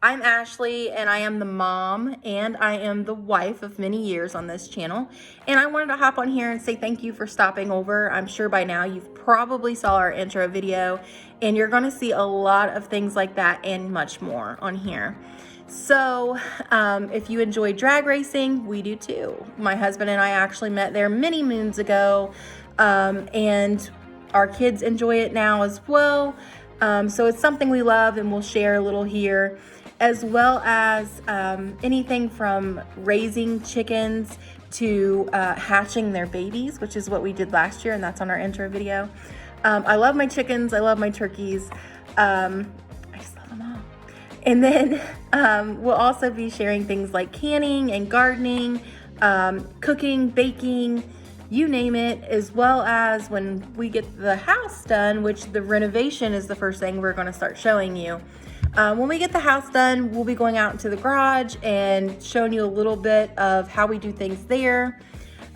I'm Ashley, and I am the mom, and I am the wife of many years on this channel. And I wanted to hop on here and say thank you for stopping over. I'm sure by now you've probably saw our intro video, and you're gonna see a lot of things like that and much more on here. So if you enjoy drag racing, we do too. My husband and I actually met there many moons ago, and our kids enjoy it now as well. So it's something we love, and we'll share a little here, as well as anything from raising chickens to hatching their babies, which is what we did last year, and that's on our intro video. I love my chickens. I love my turkeys. I just love them all. And then we'll also be sharing things like canning and gardening, cooking, baking, you name it, as well as when we get the house done, which the renovation is the first thing we're going to start showing you. When we get the house done, we'll be going out into the garage and showing you a little bit of how we do things there.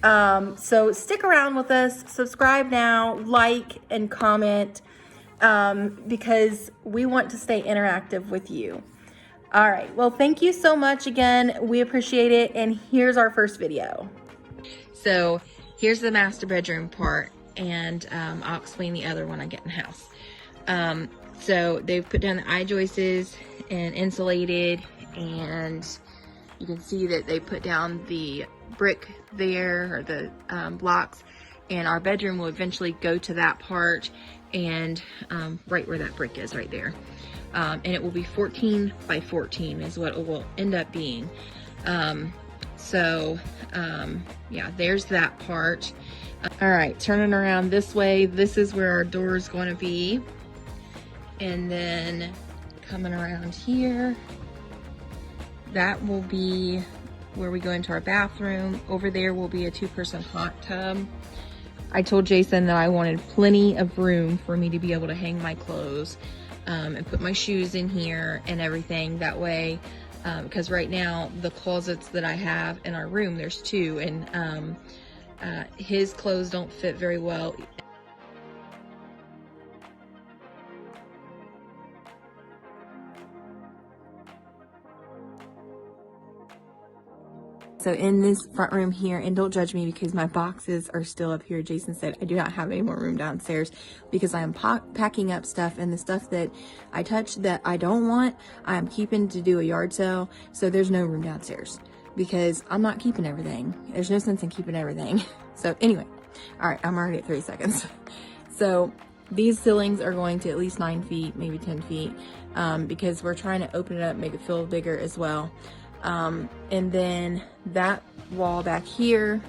So stick around with us, subscribe now, like and comment, because we want to stay interactive with you. All right, well, thank you so much again. We appreciate it. And here's our first video. So here's the master bedroom part, and I'll explain the other when I get in the house. So they've put down the I-joists and insulated, and you can see that they put down the brick there, or the blocks, and our bedroom will eventually go to that part, and right where that brick is right there. And it will be 14 by 14 is what it will end up being. Yeah, there's that part. All right, turning around this way, this is where our door is going to be. And then coming around here, that will be where we go into our bathroom. Over there will be a 2-person hot tub. I told Jason that I wanted plenty of room for me to be able to hang my clothes and put my shoes in here and everything. That way, because right now the closets that I have in our room, there's 2, and his clothes don't fit very well. So in this front room here, and don't judge me because my boxes are still up here. Jason said I do not have any more room downstairs because I am packing up stuff, and the stuff that I touch that I don't want, I'm keeping to do a yard sale. So there's no room downstairs because I'm not keeping everything. There's no sense in keeping everything. So anyway, all right, I'm already at 30 seconds. So these ceilings are going to at least 9 feet, maybe 10 feet, because we're trying to open it up, make it feel bigger as well. And then that wall back here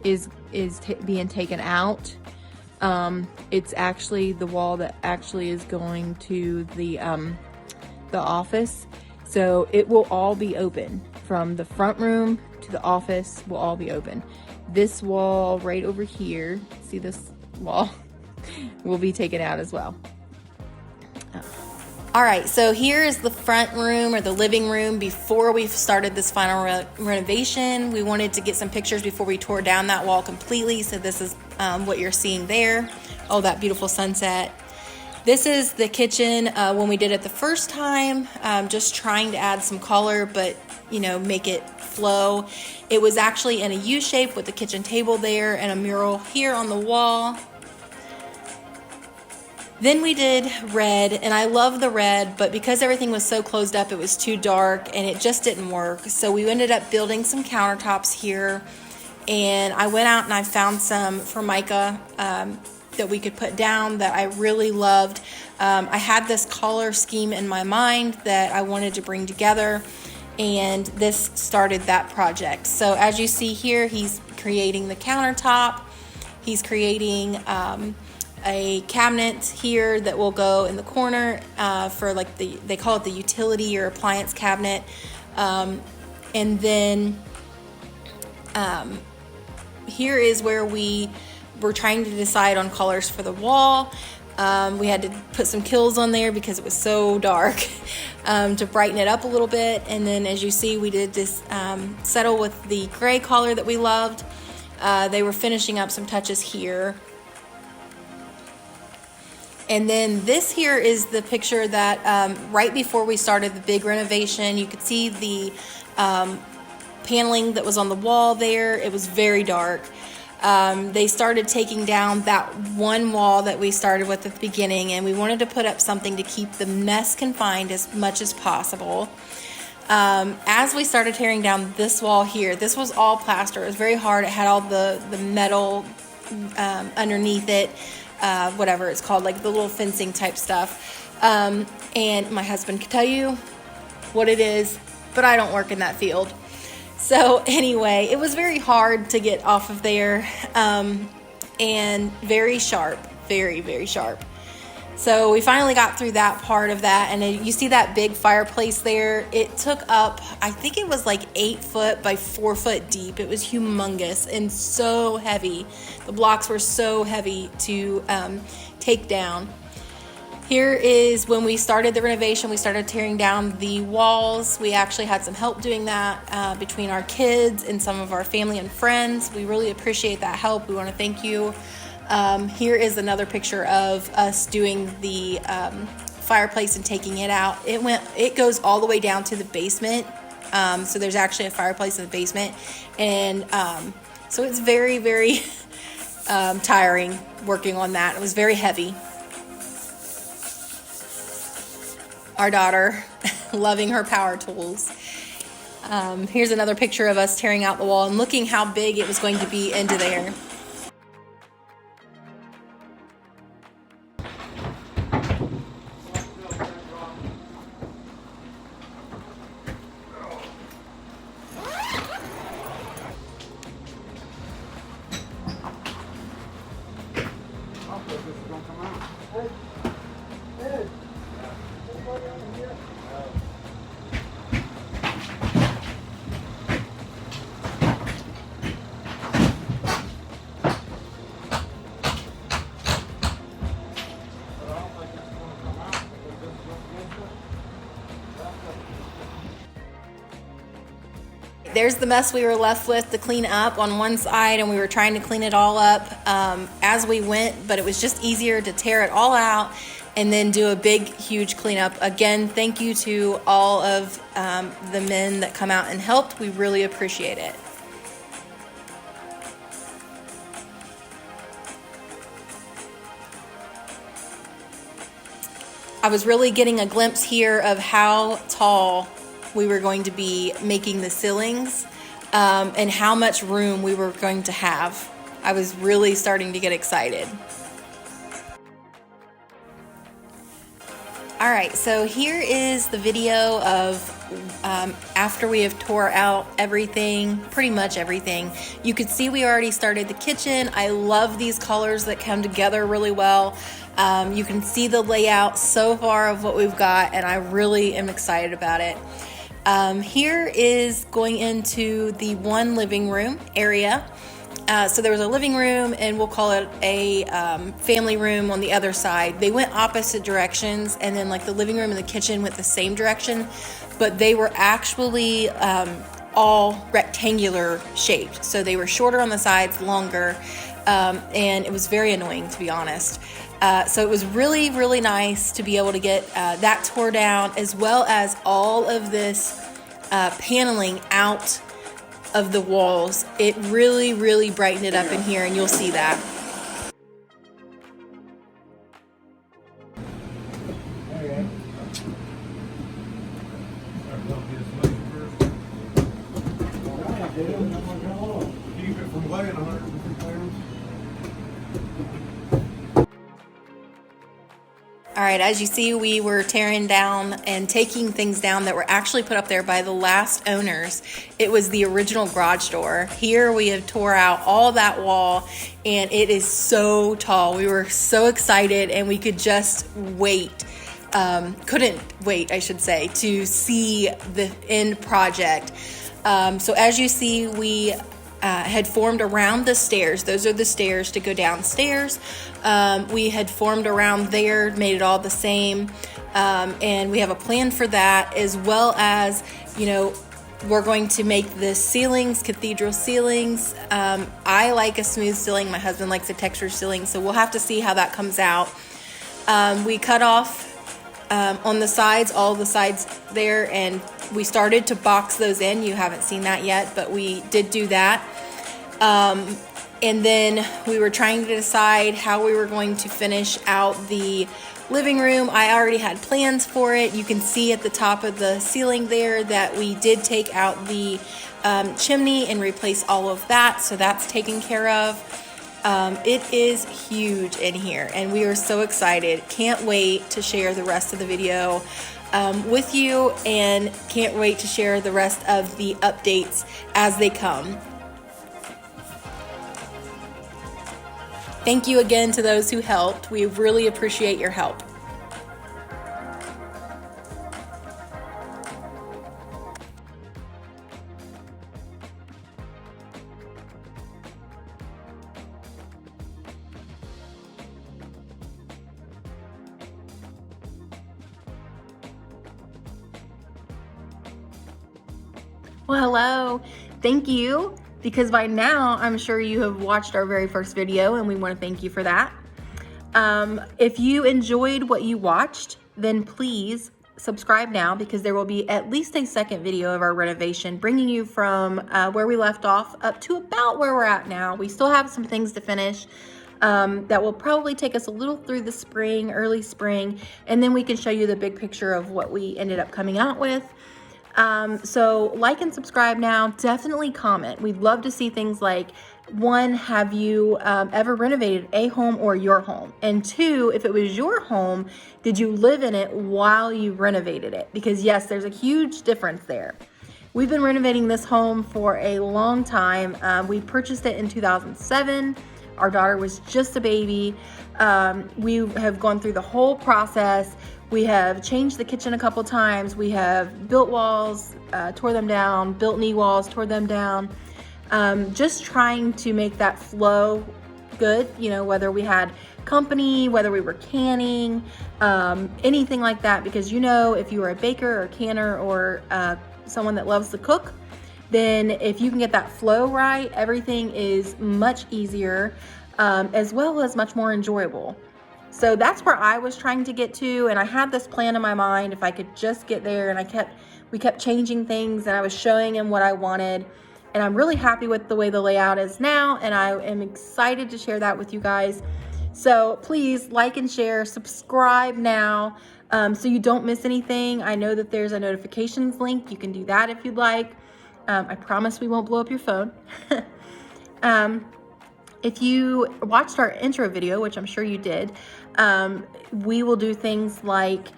is being taken out. It's actually the wall that actually is going to the office. So it will all be open, from the front room to the office will all be open. This wall right over here, see this wall, will be taken out as well. All right, so here is the front room, or the living room, before we've started this final renovation. We wanted to get some pictures before we tore down that wall completely. So this is what you're seeing there. Oh, that beautiful sunset. This is the kitchen when we did it the first time, just trying to add some color, but make it flow. It was actually in a U shape with the kitchen table there and a mural here on the wall. Then we did red, and I love the red, but because everything was so closed up, it was too dark and it just didn't work. So we ended up building some countertops here, and I went out and I found some Formica that we could put down that I really loved. I had this color scheme in my mind that I wanted to bring together, and this started that project. So as you see here, he's creating the countertop. He's creating a cabinet here that will go in the corner for like they call it the utility or appliance cabinet. And then here is where we were trying to decide on colors for the wall. We had to put some kills on there because it was so dark to brighten it up a little bit. And then as you see, we did this settle with the gray color that we loved. They were finishing up some touches here. And then this here is the picture that right before we started the big renovation, you could see the paneling that was on the wall there. It was very dark. They started taking down that one wall that we started with at the beginning, and we wanted to put up something to keep the mess confined as much as possible. As we started tearing down this wall here, this was all plaster. It was very hard. It had all the metal underneath it, whatever it's called, like the little fencing type stuff. And my husband could tell you what it is, but I don't work in that field. So anyway, it was very hard to get off of there, and very sharp, very, very sharp. So we finally got through that part of that, and you see that big fireplace there. It took up, I think it was like 8 foot by 4 foot deep. It was humongous and so heavy. The blocks were so heavy to take down. Here is when we started the renovation. We started tearing down the walls. We actually had some help doing that between our kids and some of our family and friends. We really appreciate that help. We want to thank you. Here is another picture of us doing the fireplace and taking it out. It goes all the way down to the basement. So there's actually a fireplace in the basement. And so it's very, very tiring working on that. It was very heavy. Our daughter loving her power tools. Here's another picture of us tearing out the wall and looking how big it was going to be into there. There's the mess we were left with to clean up on one side, and we were trying to clean it all up as we went, but it was just easier to tear it all out and then do a big, huge cleanup. Again, thank you to all of the men that come out and helped. We really appreciate it. I was really getting a glimpse here of how tall we were going to be making the ceilings, and how much room we were going to have. I was really starting to get excited. All right, so here is the video of after we have tore out everything, pretty much everything. You could see we already started the kitchen. I love these colors that come together really well. You can see the layout so far of what we've got, and I really am excited about it. Here is going into the one living room area. So there was a living room, and we'll call it a family room on the other side. They went opposite directions, and then like the living room and the kitchen went the same direction, but they were actually all rectangular shaped. So they were shorter on the sides, longer, and it was very annoying, to be honest. So it was really, really nice to be able to get that tore down, as well as all of this paneling out of the walls. It really, really brightened it up in here, and you'll see that. All right, as you see, we were tearing down and taking things down that were actually put up there by the last owners. It was the original garage door. Here we have tore out all that wall, and it is so tall. We were so excited, and we could just wait. Couldn't wait, I should say, to see the end project. So as you see, we had formed around the stairs. Those are the stairs to go downstairs. We had formed around there, made it all the same, and we have a plan for that, as well as, you know, we're going to make the ceilings cathedral ceilings. I like a smooth ceiling. My husband likes a textured ceiling, so we'll have to see how that comes out. We cut off on the sides, all the sides there, and we started to box those in. You haven't seen that yet, but we did do that. And then we were trying to decide how we were going to finish out the living room. I already had plans for it. You can see at the top of the ceiling there that we did take out the chimney and replace all of that, so that's taken care of. It is huge in here, and we are so excited. Can't wait to share the rest of the video with you, and can't wait to share the rest of the updates as they come. Thank you again to those who helped. We really appreciate your help. Well, hello. Thank you, because by now I'm sure you have watched our very first video, and we want to thank you for that. If you enjoyed what you watched, then please subscribe now, because there will be at least a second video of our renovation, bringing you from where we left off up to about where we're at now. We still have some things to finish that will probably take us a little through the spring, early spring, and then we can show you the big picture of what we ended up coming out with. So like and subscribe now. Definitely comment. We'd love to see things like, one, have you ever renovated a home or your home? And two, if it was your home, did you live in it while you renovated it? Because yes, there's a huge difference there. We've been renovating this home for a long time. We purchased it in 2007. Our daughter was just a baby. We have gone through the whole process. We have changed the kitchen a couple times. We have built walls, tore them down, built knee walls, tore them down. Just trying to make that flow good, you know, whether we had company, whether we were canning, anything like that. Because, you know, if you are a baker or canner or someone that loves to cook, then if you can get that flow right, everything is much easier, as well as much more enjoyable. So that's where I was trying to get to, and I had this plan in my mind if I could just get there, and we kept changing things, and I was showing him what I wanted, and I'm really happy with the way the layout is now, and I am excited to share that with you guys. So please like and share, subscribe now, so you don't miss anything. I know that there's a notifications link. You can do that if you'd like. I promise we won't blow up your phone. If you watched our intro video, which I'm sure you did, we will do things like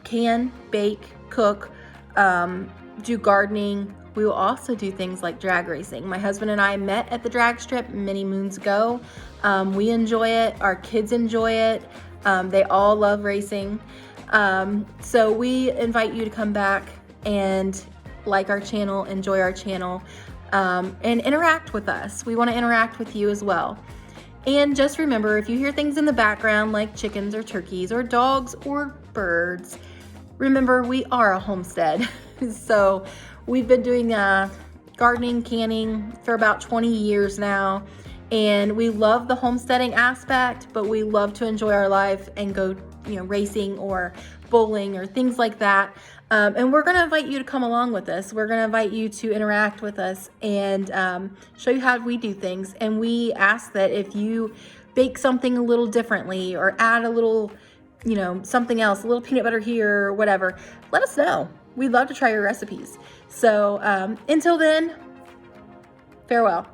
can, bake, cook, do gardening. We will also do things like drag racing. My husband and I met at the drag strip many moons ago. We enjoy it. Our kids enjoy it. They all love racing. So we invite you to come back and like our channel, enjoy our channel, and interact with us. We want to interact with you as well. And just remember, if you hear things in the background like chickens or turkeys or dogs or birds, remember we are a homestead. So we've been doing gardening, canning for about 20 years now, and we love the homesteading aspect, but we love to enjoy our life and go, you know, racing or bowling or things like that. And we're going to invite you to come along with us. We're going to invite you to interact with us and show you how we do things. And we ask that if you bake something a little differently or add a little, you know, something else, a little peanut butter here or whatever, let us know. We'd love to try your recipes. So until then, farewell.